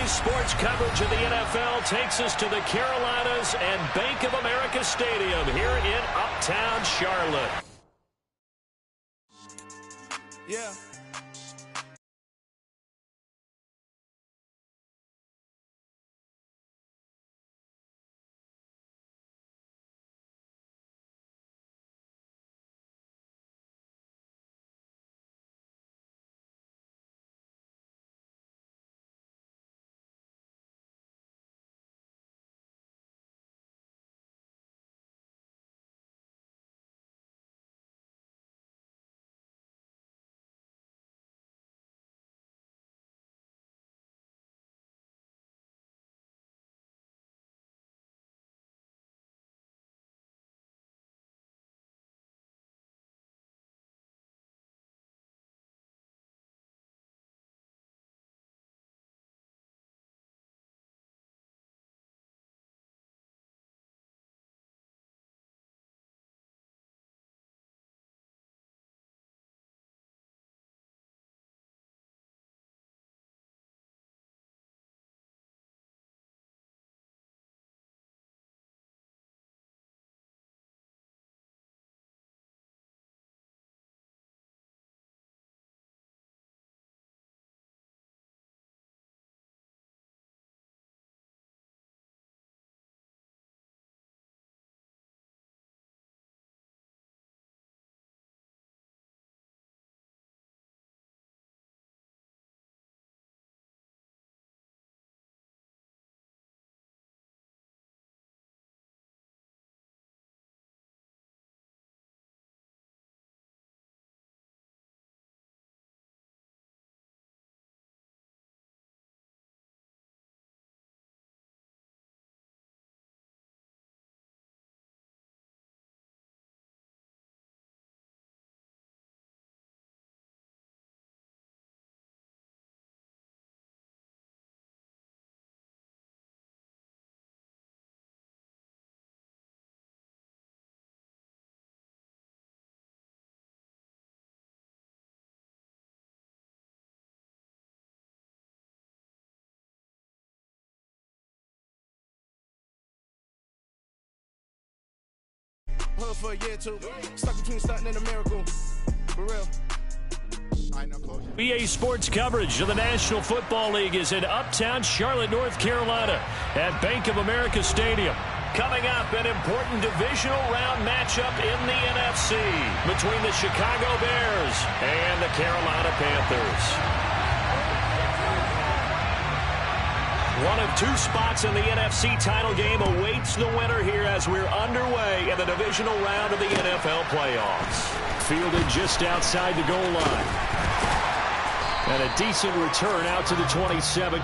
BA Sports coverage of the NFL takes us to the Carolinas and Bank of America Stadium here in Uptown Charlotte. Yeah. Hood for a year or two. Stuck between stunting and a miracle. For real. BA Sports coverage of the National Football League is in Uptown Charlotte, North Carolina at Bank of America Stadium. Coming up, an important divisional round matchup in the NFC between the Chicago Bears and the Carolina Panthers. One of two spots in the NFC title game awaits the winner here as we're underway in the divisional round of the NFL playoffs. Fielded just outside the goal line. And a decent return out to the 27.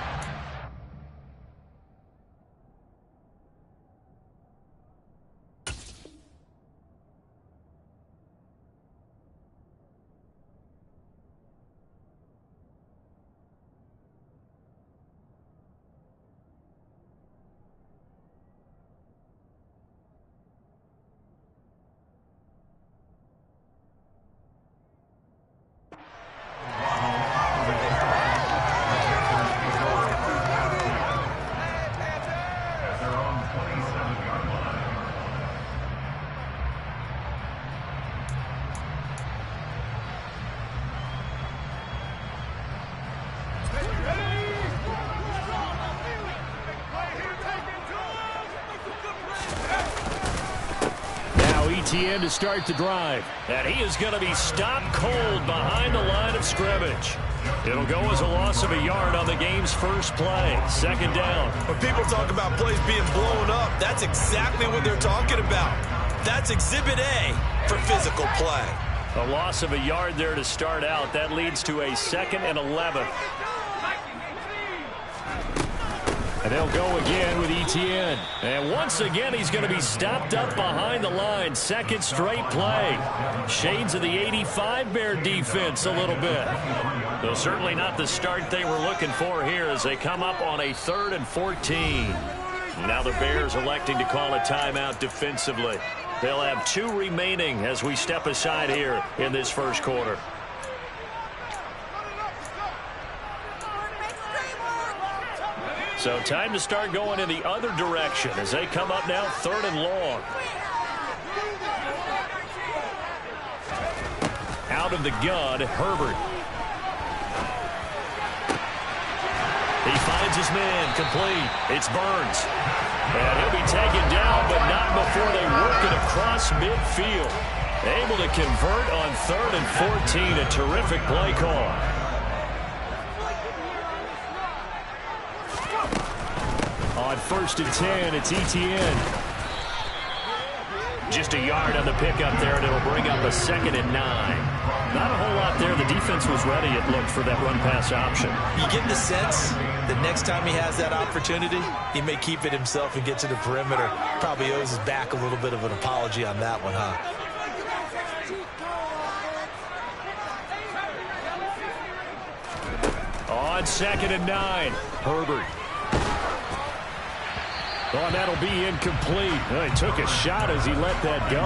ETN to start the drive. And he is going to be stopped cold behind the line of scrimmage. It'll go as a loss of a yard on the game's first play. Second down. When people talk about plays being blown up, that's exactly what they're talking about. That's Exhibit A for physical play. A loss of a yard there to start out. That leads to a 2nd and 11. And they'll go again with ETN. And once again, he's going to be stopped up behind the line. Second straight play. Shades of the 85 Bear defense a little bit. Though certainly not the start they were looking for here as they come up on a 3rd and 14. Now the Bears electing to call a timeout defensively. They'll have 2 remaining as we step aside here in this first quarter. So time to start going in the other direction as they come up now 3rd and long. Out of the gun, Herbert. He finds his man, complete. It's Burns. And he'll be taken down, but not before they work it across midfield. Able to convert on 3rd and 14, a terrific play call. On 1st and 10, it's Etienne. Just a yard on the pickup there, and it'll bring up a 2nd and 9. Not a whole lot there. The defense was ready, it looked, for that run-pass option. You get the sense that next time he has that opportunity, he may keep it himself and get to the perimeter. Probably owes his back a little bit of an apology on that one, huh? On 2nd and 9, Herbert. Oh, and that'll be incomplete. Well, he took a shot as he let that go.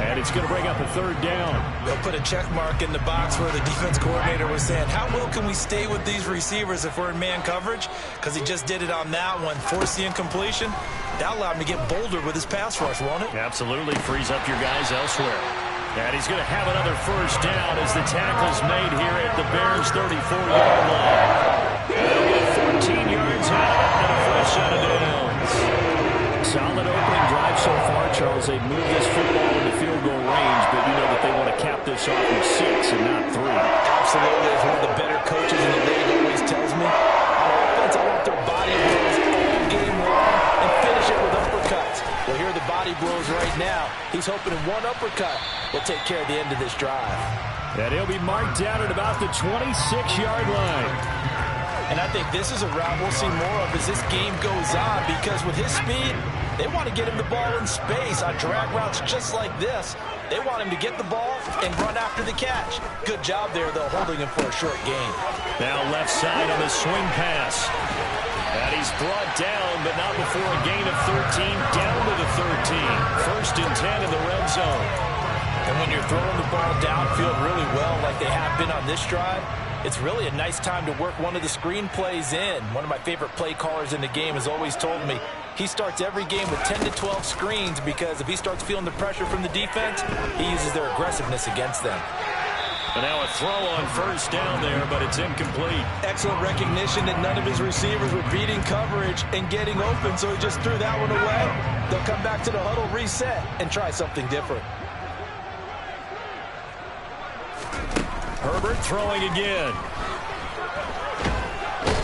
And it's going to bring up a 3rd down. They'll put a check mark in the box where the defense coordinator was saying, how well can we stay with these receivers if we're in man coverage? Because he just did it on that one. Force the incompletion. That allowed him to get bolder with his pass rush, won't it? Absolutely. Frees up your guys elsewhere. And he's going to have another 1st down as the tackle's made here at the Bears' 34-yard line. They'll get 14 yards out of it and a fresh set of downs. Solid opening drive so far, Charles. They've moved this football into field goal range, but you know that they want to cap this off with 6 and not 3. Absolutely. As one of the better coaches in the league always tells me, on offense, I want their body blows all game long and finish it with uppercuts. Well, here are the body blows right now. He's hoping in one uppercut will take care of the end of this drive. And he'll be marked down at about the 26-yard line. And I think this is a route we'll see more of as this game goes on, because with his speed, they want to get him the ball in space on drag routes just like this. They want him to get the ball and run after the catch. Good job there, though, holding him for a short gain. Now left side on the swing pass. And he's brought down, but not before a gain of 13, down to the 13. 1st and 10 in the red zone. And when you're throwing the ball downfield really well like they have been on this drive, it's really a nice time to work one of the screen plays in. One of my favorite play callers in the game has always told me he starts every game with 10 to 12 screens, because if he starts feeling the pressure from the defense, he uses their aggressiveness against them. And now a throw on 1st down there, but it's incomplete. Excellent recognition that none of his receivers were beating coverage and getting open, so he just threw that one away. They'll come back to the huddle, reset, and try something different. Herbert throwing again.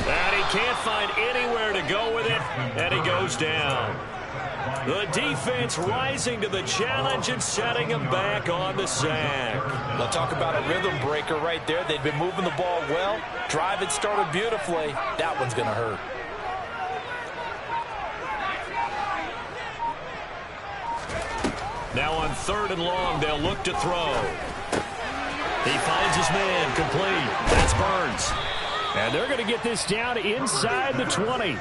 And he can't find anywhere to go with it, and he goes down. The defense rising to the challenge and setting him back on the sack. They'll talk about a rhythm breaker right there. They've been moving the ball well. Drive had started beautifully. That one's going to hurt. Now on 3rd and long, they'll look to throw. He finds his man, complete. That's Burns. And they're going to get this down inside the 20.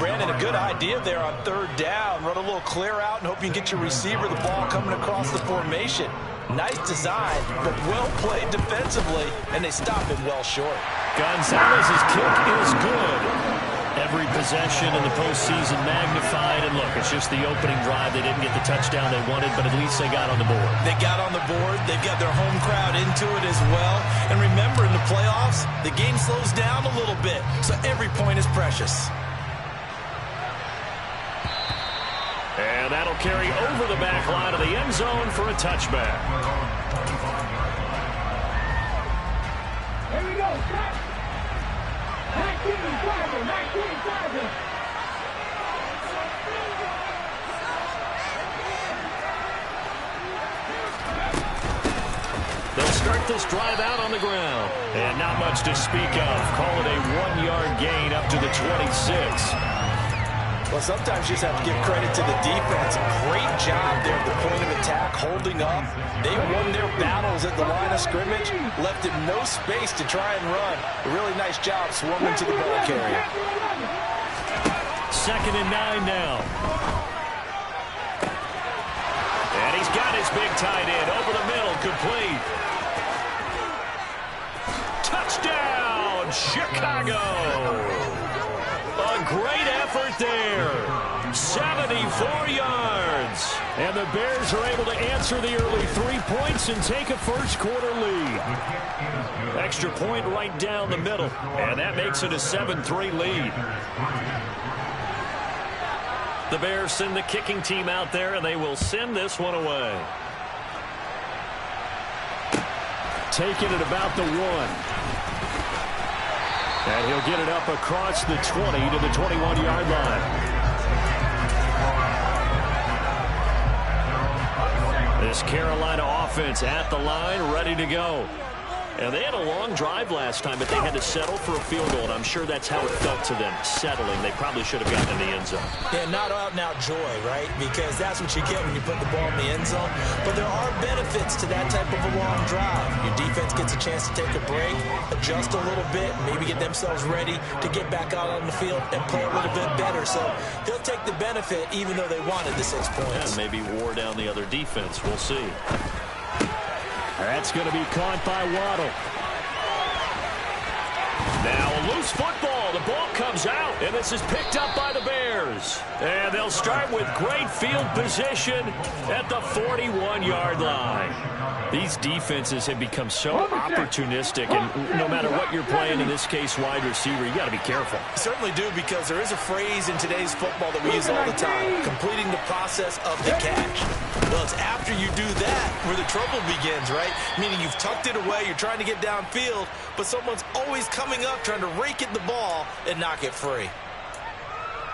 Brandon, a good idea there on 3rd down. Run a little clear out and hope you can get your receiver the ball coming across the formation. Nice design, but well played defensively, and they stop him well short. Gonzalez's kick is good. Every possession in the postseason magnified, and look, it's just the opening drive. They didn't get the touchdown they wanted, but at least they got on the board. They got on the board. They've got their home crowd into it as well. And remember, in the playoffs, the game slows down a little bit, so every point is precious. And that'll carry over the back line of the end zone for a touchback. Here we go. 19, They'll start this drive out on the ground. And not much to speak of. Call it a 1-yard gain up to the 26. Well, sometimes you just have to give credit to the defense. Great job there at the point of attack, holding up. They won their battles at the line of scrimmage, left him no space to try and run. A really nice job swarming to the ball carrier. 2nd and 9 now. And he's got his big tight end over the middle, complete. Touchdown, Chicago! A great effort there. 74 yards. And the Bears are able to answer the early 3 points and take a first-quarter lead. Extra point right down the middle, and that makes it a 7-3 lead. The Bears send the kicking team out there, and they will send this one away. Taking it about the 1. And he'll get it up across the 20 to the 21-yard line. This Carolina offense at the line, ready to go. And they had a long drive last time, but they had to settle for a field goal, and I'm sure that's how it felt to them, settling. They probably should have gotten in the end zone. Yeah, not out-and-out joy, right? Because that's what you get when you put the ball in the end zone. But there are benefits to that type of a long drive. Your defense gets a chance to take a break, adjust a little bit, maybe get themselves ready to get back out on the field and play a little bit better. So they'll take the benefit even though they wanted the 6 points. And maybe wore down the other defense. We'll see. That's going to be caught by Waddle. Now a loose football. The ball comes out, and this is picked up by the Bears. And they'll start with great field position at the 41-yard line. These defenses have become so opportunistic, and no matter what you're playing, in this case wide receiver, you got to be careful. You certainly do, because there is a phrase in today's football that we use all the time, completing the process of the catch. Well, it's after you do that where the trouble begins, right? Meaning you've tucked it away, you're trying to get downfield, but someone's always coming up trying to rake at the ball and knock it free.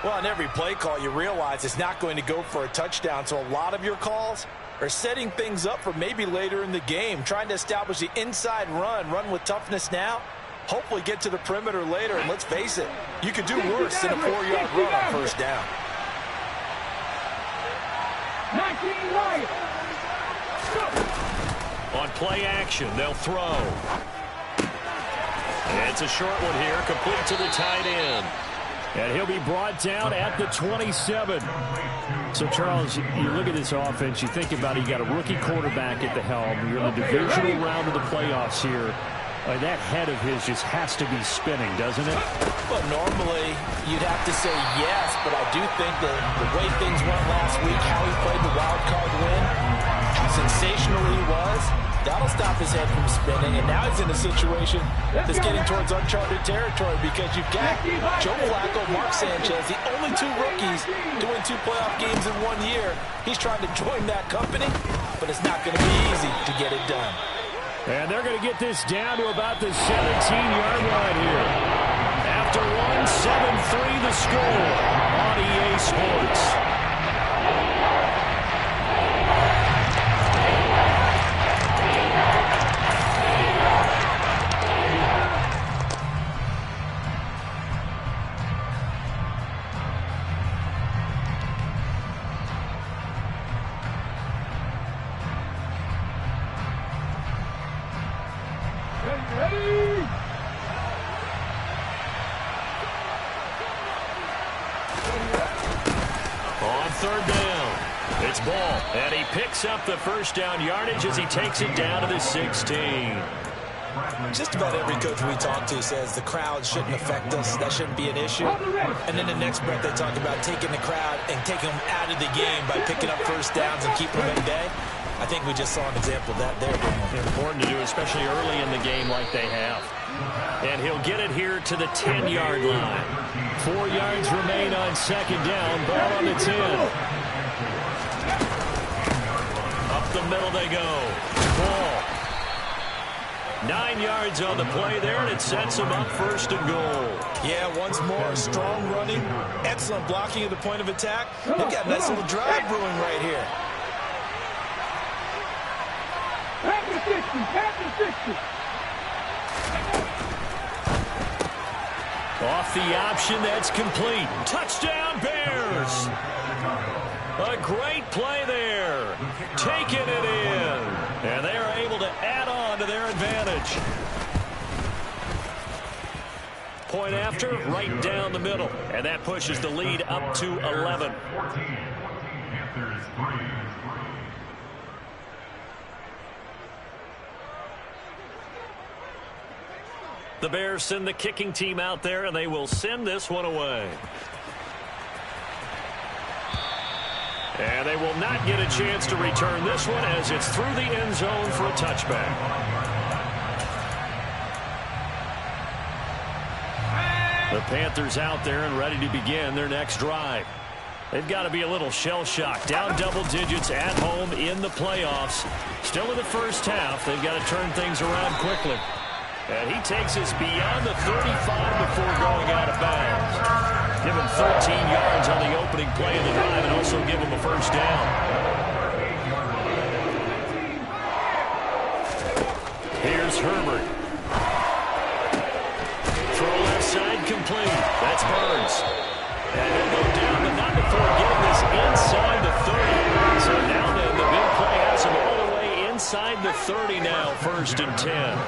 Well, on every play call, you realize it's not going to go for a touchdown, so a lot of your calls are setting things up for maybe later in the game, trying to establish the inside run with toughness now, hopefully get to the perimeter later, and let's face it, you could do worse than a 4-yard run on first down. 19 right. On play action, they'll throw. It's a short one here, complete to the tight end. And he'll be brought down at the 27. So, Charles, you look at this offense, you think about it, you got a rookie quarterback at the helm. You're in the divisional round of the playoffs here. That head of his just has to be spinning, doesn't it? Well, normally you'd have to say yes, but I do think that the way things went last week, how he played the wild card win, how sensational he was, that'll stop his head from spinning. And now he's in a situation that's getting towards uncharted territory, because you've got Joe Flacco, Mark Sanchez, the only 2 rookies doing 2 playoff games in 1 year. He's trying to join that company, but it's not going to be easy to get it done. And they're going to get this down to about the 17-yard line here. After 1, 7-3 the score on EA Sports. And he picks up the first down yardage as he takes it down to the 16. Just about every coach we talk to says the crowd shouldn't affect us. That shouldn't be an issue. And then the next breath they talk about taking the crowd and taking them out of the game by picking up first downs and keeping them at bay. I think we just saw an example of that there. Important to do, especially early in the game like they have. And he'll get it here to the 10-yard line. 4 yards remain on second down. Ball on the 10. Up the middle they go. Ball. 9 yards on the play there, and it sets him up first and goal. Yeah, once more, strong running, excellent blocking at the point of attack. They've got a nice little drive brewing right here. Off the option, that's complete. Touchdown, Bears! A great play there. Taking it in. And they are able to add on to their advantage. Point after, right down the middle. And that pushes the lead up to 11. The Bears send the kicking team out there, and they will send this one away. And they will not get a chance to return this one as it's through the end zone for a touchback. The Panthers out there and ready to begin their next drive. They've got to be a little shell-shocked. Down double digits at home in the playoffs. Still in the first half. They've got to turn things around quickly. And he takes us beyond the 35 before going out of bounds. Give him 13 yards on the opening play of the drive and also give him a first down. Here's Herbert. Throw left side complete. That's Burns. And he'll go down, but not before getting this inside the 30. So now then, the big play has him all the way inside the 30 now, 1st and 10.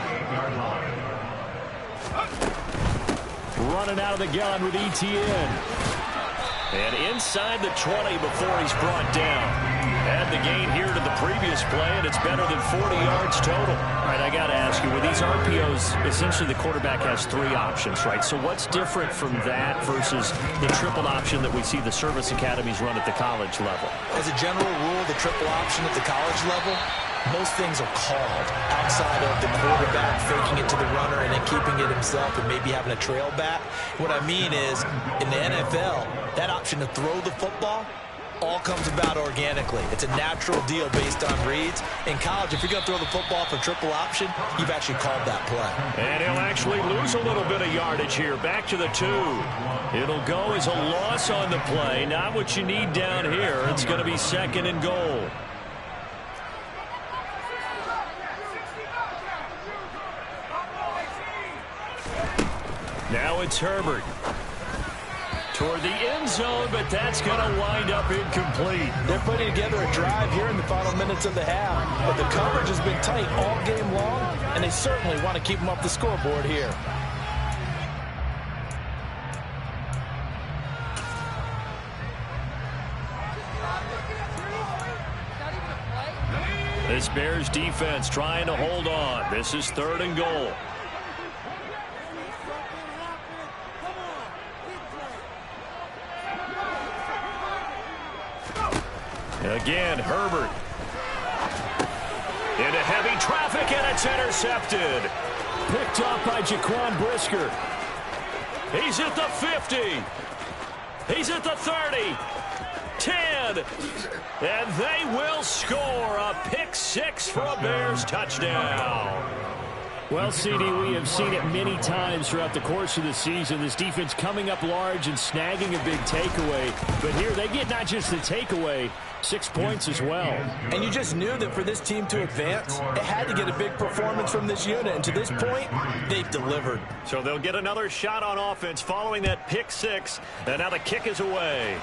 Running out of the gun with Etienne. And inside the 20 before he's brought down. Add the gain here to the previous play, and it's better than 40 yards total. All right, I got to ask you, with these RPOs, essentially the quarterback has 3 options, right? So what's different from that versus the triple option that we see the service academies run at the college level? As a general rule, the triple option at the college level, most things are called outside of the quarterback faking it to the runner and then keeping it himself and maybe having a trail back. What I mean is, in the NFL, that option to throw the football all comes about organically. It's a natural deal based on reads. In college, if you're going to throw the football for triple option, you've actually called that play. And he'll actually lose a little bit of yardage here. Back to the 2. It'll go as a loss on the play. Not what you need down here. It's going to be 2nd and goal. Now it's Herbert. Toward the end zone, but that's going to wind up incomplete. They're putting together a drive here in the final minutes of the half, but the coverage has been tight all game long, and they certainly want to keep them off the scoreboard here. This Bears defense trying to hold on. This is 3rd and goal. Again, Herbert. Into heavy traffic, and it's intercepted. Picked up by Jaquan Brisker. He's at the 50. He's at the 30. 10. And they will score a pick 6 for a Bears touchdown. Well, CD, we have seen it many times throughout the course of the season. This defense coming up large and snagging a big takeaway. But here they get not just the takeaway, 6 points as well. And you just knew that for this team to advance, it had to get a big performance from this unit. And to this point, they've delivered. So they'll get another shot on offense following that pick 6. And now the kick is away.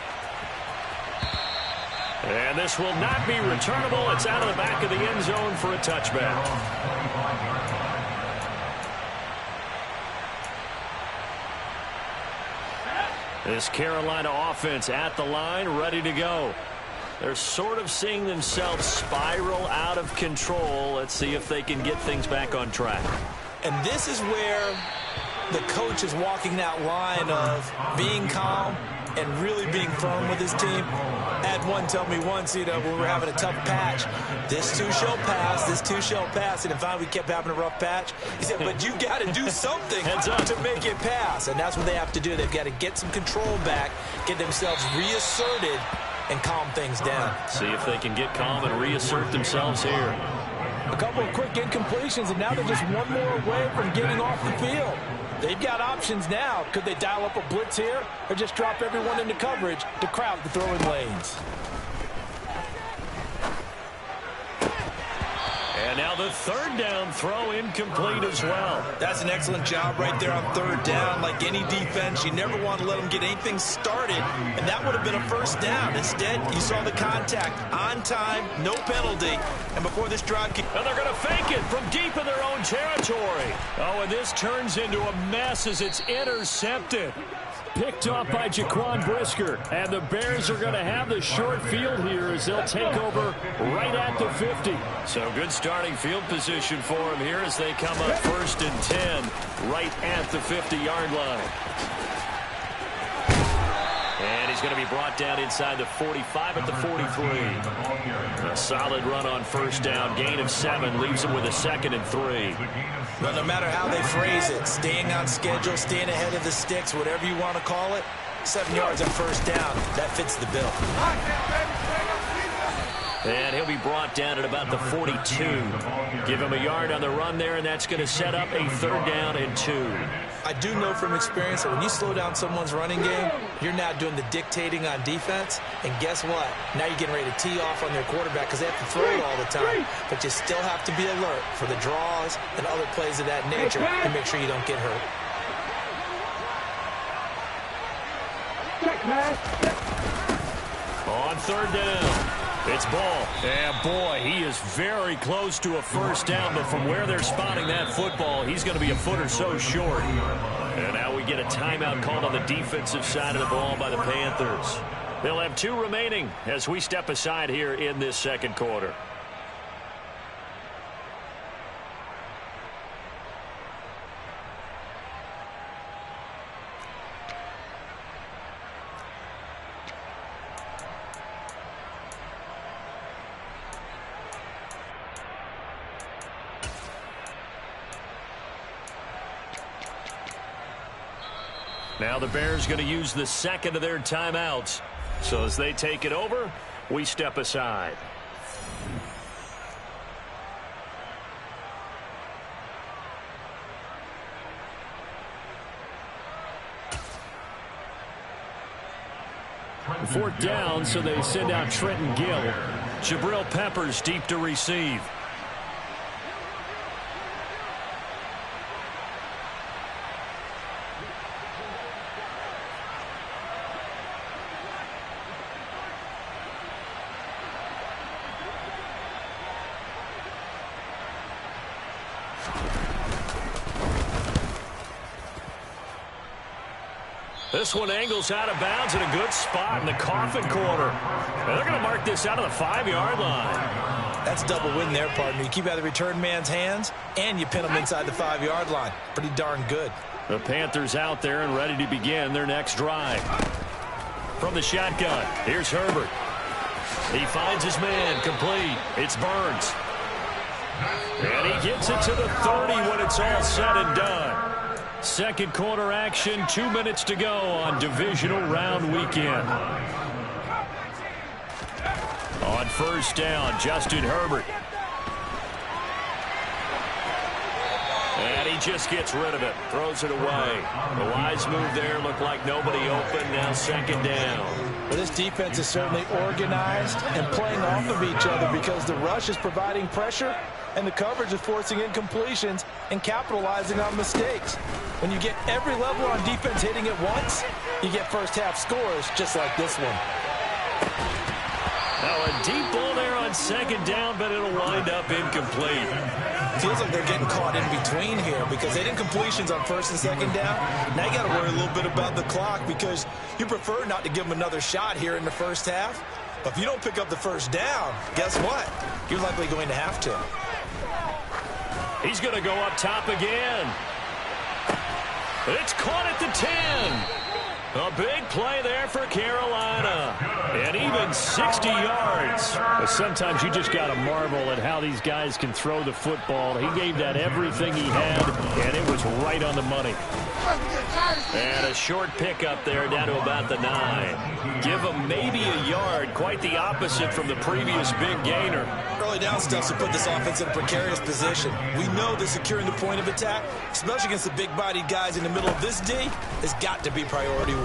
And this will not be returnable. It's out of the back of the end zone for a touchback. This Carolina offense at the line, ready to go. They're sort of seeing themselves spiral out of control. Let's see if they can get things back on track. And this is where the coach is walking that line of being calm and really being firm with his team. I had one tell me once, when we were having a tough patch, this too shall pass, this too shall pass. And finally we kept having a rough patch. He said, but you got to do something to make it pass. And that's what they have to do. They've got to get some control back, get themselves reasserted, and calm things down. See if they can get calm and reassert themselves here. A couple of quick incompletions, and now they're just one more away from getting off the field. They've got options now. Could they dial up a blitz here or just drop everyone into coverage to crowd the throwing lanes? And now the 3rd down throw incomplete as well. That's an excellent job right there on 3rd down. Like any defense, you never want to let them get anything started, and that would have been a 1st down. Instead, you saw the contact on time, no penalty, and before this drive... And they're going to fake it from deep in their own territory. Oh, and this turns into a mess as it's intercepted. Picked off by Jaquan Brisker. And the Bears are going to have the short field here as they'll take over right at the 50. So good starting starting field position for him here as they come up 1st and 10 right at the 50-yard line. And he's going to be brought down inside the 45 at the 43. A solid run on 1st down. Gain of 7 leaves him with a 2nd and 3. Well, no matter how they phrase it, staying on schedule, staying ahead of the sticks, whatever you want to call it, 7 yards on 1st down, that fits the bill. And he'll be brought down at about the 42. Give him a yard on the run there, and that's going to set up a 3rd down and 2. I do know from experience that when you slow down someone's running game, you're now doing the dictating on defense. And guess what? Now you're getting ready to tee off on their quarterback because they have to throw it all the time. But you still have to be alert for the draws and other plays of that nature and make sure you don't get hurt. On 3rd down. It's Ball. And boy, he is very close to a 1st down, but from where they're spotting that football, he's going to be a foot or so short. And now we get a timeout called on the defensive side of the ball by the Panthers. They'll have 2 remaining as we step aside here in this 2nd quarter. Now the Bears going to use the 2nd of their timeouts. So as they take it over, we step aside. Fourth down, so they send out Trenton Gill. Jabril Peppers deep to receive. This one angles out of bounds in a good spot in the coffin corner. And they're going to mark this out of the 5-yard line. That's double win there, partner. You keep out of the return man's hands, and you pin him inside the 5-yard line. Pretty darn good. The Panthers out there and ready to begin their next drive. From the shotgun, here's Herbert. He finds his man, complete. It's Burns. And he gets it to the 30 when it's all said and done. 2nd quarter action, 2 minutes to go on divisional round weekend. On 1st down, Justin Herbert. And he just gets rid of it, throws it away. The wise move there, looked like nobody open, now 2nd down. Well, this defense is certainly organized and playing off of each other because the rush is providing pressure and the coverage is forcing incompletions and capitalizing on mistakes. When you get every level on defense hitting at once, you get first-half scores just like this one. Now a deep ball there on 2nd down, but it'll wind up incomplete. Feels like they're getting caught in between here because they did completions on 1st and 2nd down. Now you got to worry a little bit about the clock because you prefer not to give them another shot here in the 1st half. But if you don't pick up the 1st down, guess what? You're likely going to have to. He's going to go up top again. It's caught at the 10. A big play there for Carolina. And even 60 yards. But sometimes you just got to marvel at how these guys can throw the football. He gave that everything he had, and it was right on the money. And a short pickup there down to about the 9. Give him maybe a yard. Quite the opposite from the previous big gainer. Early down stuff to put this offense in a precarious position. We know that securing the point of attack, especially against the big-bodied guys in the middle of this D, has got to be priority 1.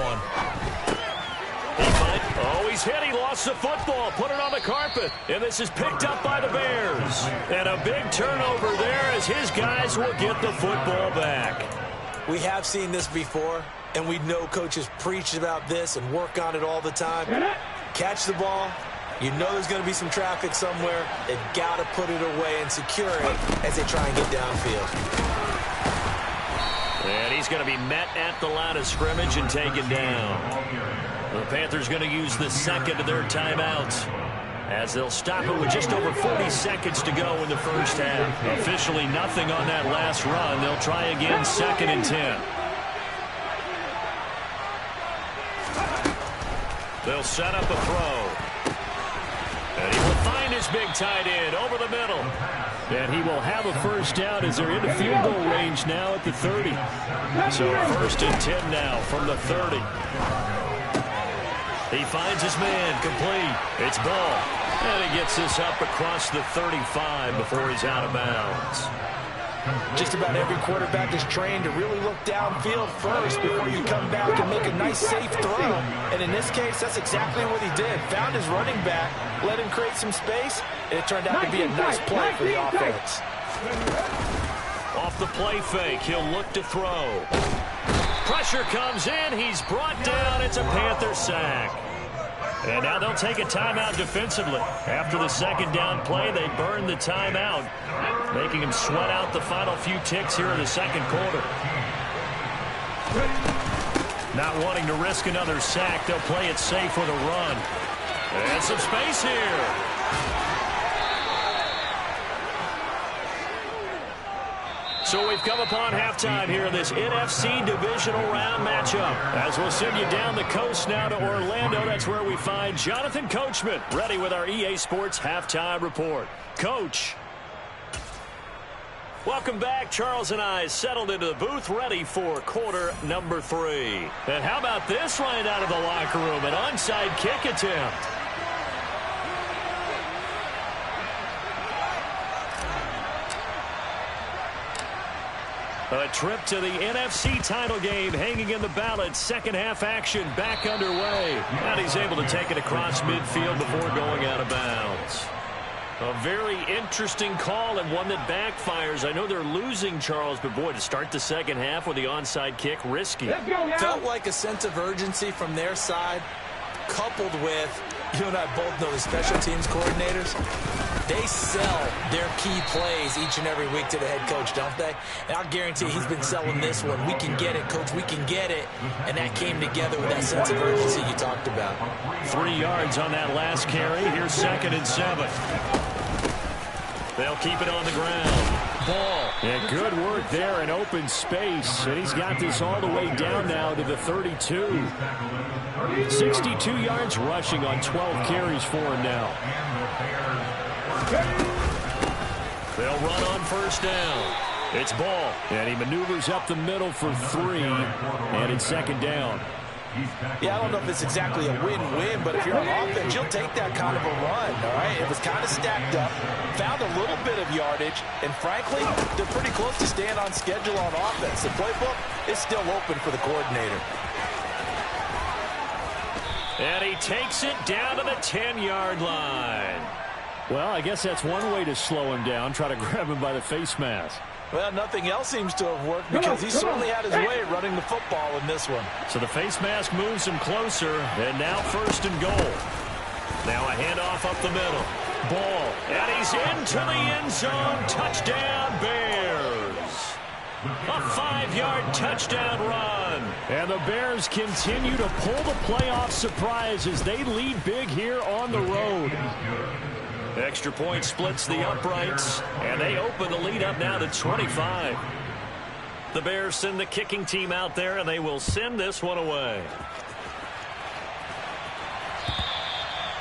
Oh, he's hit. He lost the football. Put it on the carpet. And this is picked up by the Bears. And a big turnover there as his guys will get the football back. We have seen this before, and we know coaches preach about this and work on it all the time. Catch the ball. You know there's going to be some traffic somewhere. They've got to put it away and secure it as they try and get downfield. And he's going to be met at the line of scrimmage and taken down. The Panthers going to use the 2nd of their timeouts. as they'll stop it with just over 40 seconds to go in the first half. Officially nothing on that last run. They'll try again, 2nd and 10. They'll set up a throw. And he will find his big tight end over the middle. And he will have a first down as they're into field goal range now at the 30. So 1st and 10 now from the 30. He finds his man, complete. It's Ball. And he gets this up across the 35 before he's out of bounds. Just about every quarterback is trained to really look downfield first before you come back and make a nice, safe throw. And in this case, that's exactly what he did. Found his running back, let him create some space, and it turned out to be a nice play for the offense. Off the play fake, he'll look to throw. Pressure comes in. He's brought down. It's a Panther sack. And now they'll take a timeout defensively. After the 2nd down play, they burn the timeout, making him sweat out the final few ticks here in the 2nd quarter. Not wanting to risk another sack, they'll play it safe with a run. And some space here. So we've come upon halftime here in this NFC Divisional Round matchup. As we'll send you down the coast now to Orlando, that's where we find Jonathan Coachman, ready with our EA Sports Halftime Report. Coach. Welcome back. Charles and I settled into the booth, ready for quarter number 3. And how about this right out of the locker room? An onside kick attempt. A trip to the NFC title game hanging in the balance. 2nd half action back underway. And he's able to take it across midfield before going out of bounds. A very interesting call and one that backfires. I know they're losing, Charles, but boy, to start the 2nd half with the onside kick, risky. Felt like a sense of urgency from their side, coupled with, you and I both know the special teams coordinators. They sell their key plays each and every week to the head coach, don't they? And I'll guarantee he's been selling this one. We can get it, coach. We can get it. And that came together with that sense of urgency you talked about. 3 yards on that last carry. Here's 2nd and 7. They'll keep it on the ground. Ball. And good work there in open space. And he's got this all the way down now to the 32. 62 yards rushing on 12 carries for him now. They'll run on 1st down. It's Ball. And he maneuvers up the middle for 3. And it's 2nd down. Yeah, I don't know if it's exactly a win-win, but if you're on offense, you'll take that kind of a run, all right? It was kind of stacked up, found a little bit of yardage, and frankly, they're pretty close to staying on schedule on offense. The playbook is still open for the coordinator. And he takes it down to the 10-yard line. Well, I guess that's one way to slow him down, try to grab him by the face mask. Well, nothing else seems to have worked because he certainly had his way running the football in this one. So the face mask moves him closer, and now 1st and goal. Now a handoff up the middle. Ball, and he's into the end zone. Touchdown, Bears. A 5-yard touchdown run. And the Bears continue to pull the playoff surprise as they lead big here on the road. Extra point splits the uprights, and they open the lead up now to 25. The Bears send the kicking team out there, and they will send this one away.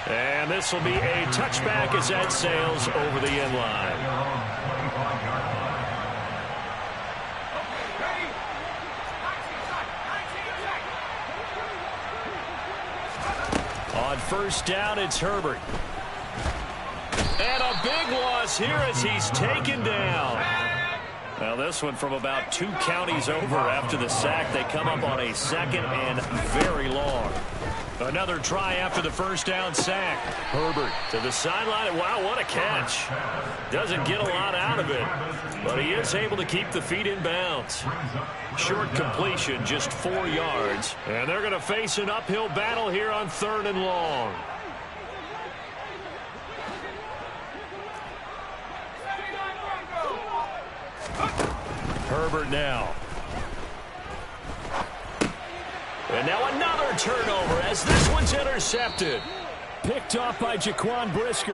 And this will be a touchback as that sails over the end line. On 1st down, it's Herbert. And a big loss here as he's taken down. Now this one from about 2 counties over after the sack. They come up on a 2nd and very long. Another try after the 1st down sack. Herbert to the sideline. Wow, what a catch. Doesn't get a lot out of it, but he is able to keep the feet in bounds. Short completion, just 4 yards. And they're going to face an uphill battle here on 3rd and long. Herbert now. And now another turnover as this one's intercepted. Picked off by Jaquan Brisker.